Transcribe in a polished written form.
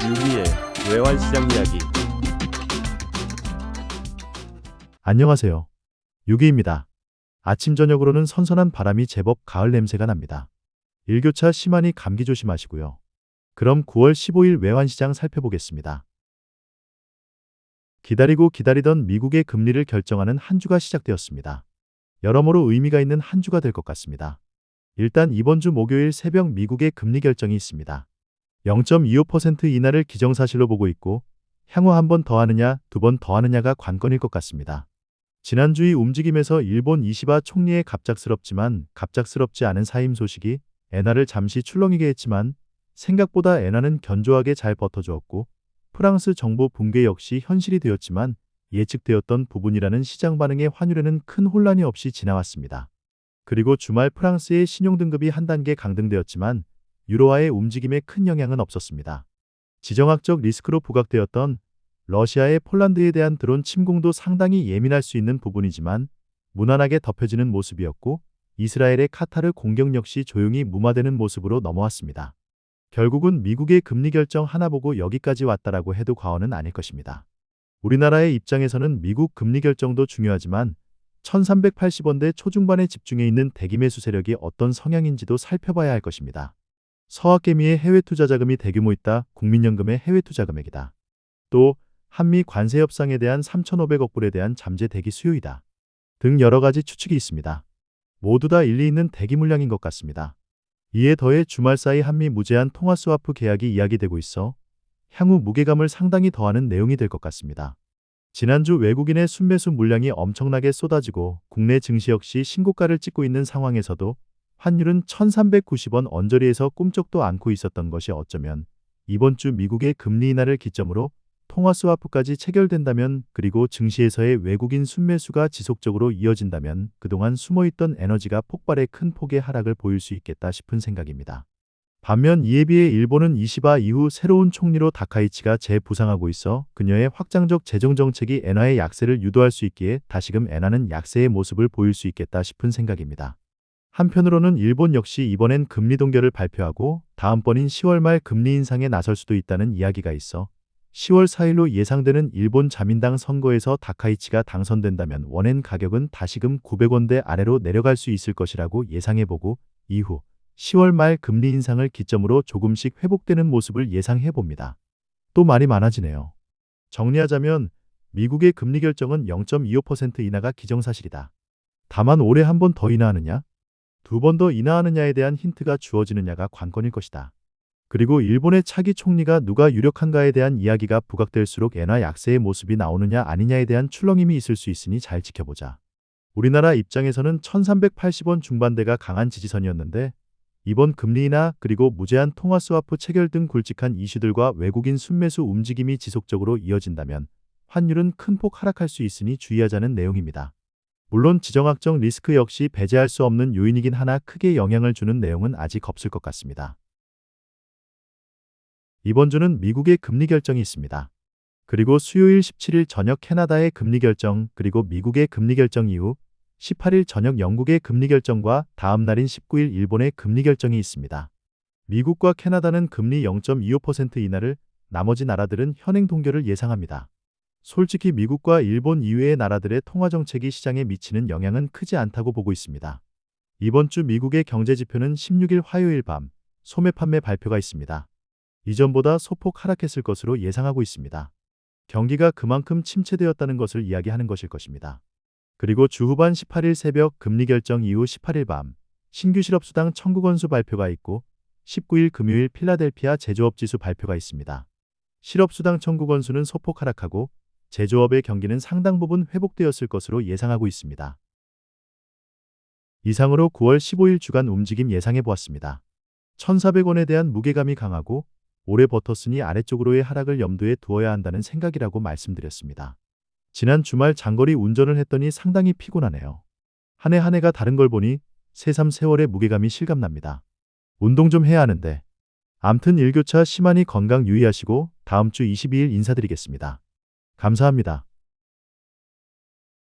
유기의 외환시장 이야기. 안녕하세요. 유기입니다. 아침 저녁으로는 선선한 바람이 제법 가을 냄새가 납니다. 일교차 심하니 감기 조심하시고요. 그럼 9월 15일 외환시장 살펴보겠습니다. 기다리고 기다리던 미국의 금리를 결정하는 한 주가 시작되었습니다. 여러모로 의미가 있는 한 주가 될 것 같습니다. 일단 이번 주 목요일 새벽 미국의 금리 결정이 있습니다. 0.25% 인하를 기정사실로 보고 있고 향후 한 번 더 하느냐, 두 번 더 하느냐가 관건일 것 같습니다. 지난주 이 움직임에서 일본 이시바 총리의 갑작스럽지만 갑작스럽지 않은 사임 소식이 엔화를 잠시 출렁이게 했지만 생각보다 엔화는 견조하게 잘 버텨주었고 프랑스 정부 붕괴 역시 현실이 되었지만 예측되었던 부분이라는 시장 반응에 환율에는 큰 혼란이 없이 지나왔습니다. 그리고 주말 프랑스의 신용등급이 한 단계 강등되었지만 유로화의 움직임에 큰 영향은 없었습니다. 지정학적 리스크로 부각되었던 러시아의 폴란드에 대한 드론 침공도 상당히 예민할 수 있는 부분이지만 무난하게 덮여지는 모습이었고 이스라엘의 카타르 공격 역시 조용히 무마되는 모습으로 넘어왔습니다. 결국은 미국의 금리 결정 하나 보고 여기까지 왔다라고 해도 과언은 아닐 것입니다. 우리나라의 입장에서는 미국 금리 결정도 중요하지만 1380원대 초중반에 집중해 있는 대기 매수 세력이 어떤 성향인지도 살펴봐야 할 것입니다. 서학개미의 해외 투자 자금이 대규모 있다. 국민연금의 해외 투자 금액이다. 또 한미 관세 협상에 대한 3,500억 불에 대한 잠재 대기 수요이다. 등 여러 가지 추측이 있습니다. 모두 다 일리 있는 대기 물량인 것 같습니다. 이에 더해 주말 사이 한미 무제한 통화 스와프 계약이 이야기되고 있어 향후 무게감을 상당히 더하는 내용이 될 것 같습니다. 지난주 외국인의 순매수 물량이 엄청나게 쏟아지고 국내 증시 역시 신고가를 찍고 있는 상황에서도 환율은 1390원 언저리에서 꿈쩍도 않고 있었던 것이 어쩌면 이번 주 미국의 금리 인하를 기점으로 통화 스와프까지 체결된다면 그리고 증시에서의 외국인 순매수가 지속적으로 이어진다면 그동안 숨어있던 에너지가 폭발해 큰 폭의 하락을 보일 수 있겠다 싶은 생각입니다. 반면 이에 비해 일본은 이시바 이후 새로운 총리로 다카이치가 재부상하고 있어 그녀의 확장적 재정정책이 엔화의 약세를 유도할 수 있기에 다시금 엔화는 약세의 모습을 보일 수 있겠다 싶은 생각입니다. 한편으로는 일본 역시 이번엔 금리 동결을 발표하고 다음번인 10월 말 금리 인상에 나설 수도 있다는 이야기가 있어 10월 4일로 예상되는 일본 자민당 선거에서 다카이치가 당선된다면 원엔 가격은 다시금 900원대 아래로 내려갈 수 있을 것이라고 예상해보고 이후 10월 말 금리 인상을 기점으로 조금씩 회복되는 모습을 예상해봅니다. 또 말이 많아지네요. 정리하자면 미국의 금리 결정은 0.25% 인하가 기정사실이다. 다만 올해 한 번 더 인하하느냐, 두 번 더 인하하느냐에 대한 힌트가 주어지느냐가 관건일 것이다. 그리고 일본의 차기 총리가 누가 유력한가에 대한 이야기가 부각될수록 엔화 약세의 모습이 나오느냐 아니냐에 대한 출렁임이 있을 수 있으니 잘 지켜보자. 우리나라 입장에서는 1380원 중반대가 강한 지지선이었는데 이번 금리 인하 그리고 무제한 통화 스와프 체결 등 굵직한 이슈들과 외국인 순매수 움직임이 지속적으로 이어진다면 환율은 큰 폭 하락할 수 있으니 주의하자는 내용입니다. 물론 지정학적 리스크 역시 배제할 수 없는 요인이긴 하나 크게 영향을 주는 내용은 아직 없을 것 같습니다. 이번 주는 미국의 금리 결정이 있습니다. 그리고 수요일 17일 저녁 캐나다의 금리 결정 그리고 미국의 금리 결정 이후 18일 저녁 영국의 금리 결정과 다음 날인 19일 일본의 금리 결정이 있습니다. 미국과 캐나다는 금리 0.25% 인하를 나머지 나라들은 현행 동결을 예상합니다. 솔직히 미국과 일본 이외의 나라들의 통화정책이 시장에 미치는 영향은 크지 않다고 보고 있습니다. 이번 주 미국의 경제지표는 16일 화요일 밤 소매 판매 발표가 있습니다. 이전보다 소폭 하락했을 것으로 예상하고 있습니다. 경기가 그만큼 침체되었다는 것을 이야기하는 것일 것입니다. 그리고 주 후반 18일 새벽 금리 결정 이후 18일 밤 신규 실업수당 청구 건수 발표가 있고 19일 금요일 필라델피아 제조업지수 발표가 있습니다. 실업수당 청구 건수는 소폭 하락하고 제조업의 경기는 상당 부분 회복되었을 것으로 예상하고 있습니다. 이상으로 9월 15일 주간 움직임 예상해 보았습니다. 1,400원에 대한 무게감이 강하고 오래 버텼으니 아래쪽으로의 하락을 염두에 두어야 한다는 생각이라고 말씀드렸습니다. 지난 주말 장거리 운전을 했더니 상당히 피곤하네요. 한 해 한 해가 다른 걸 보니 새삼 세월의 무게감이 실감납니다. 운동 좀 해야 하는데. 암튼 일교차 심하니 건강 유의하시고 다음 주 22일 인사드리겠습니다. 감사합니다.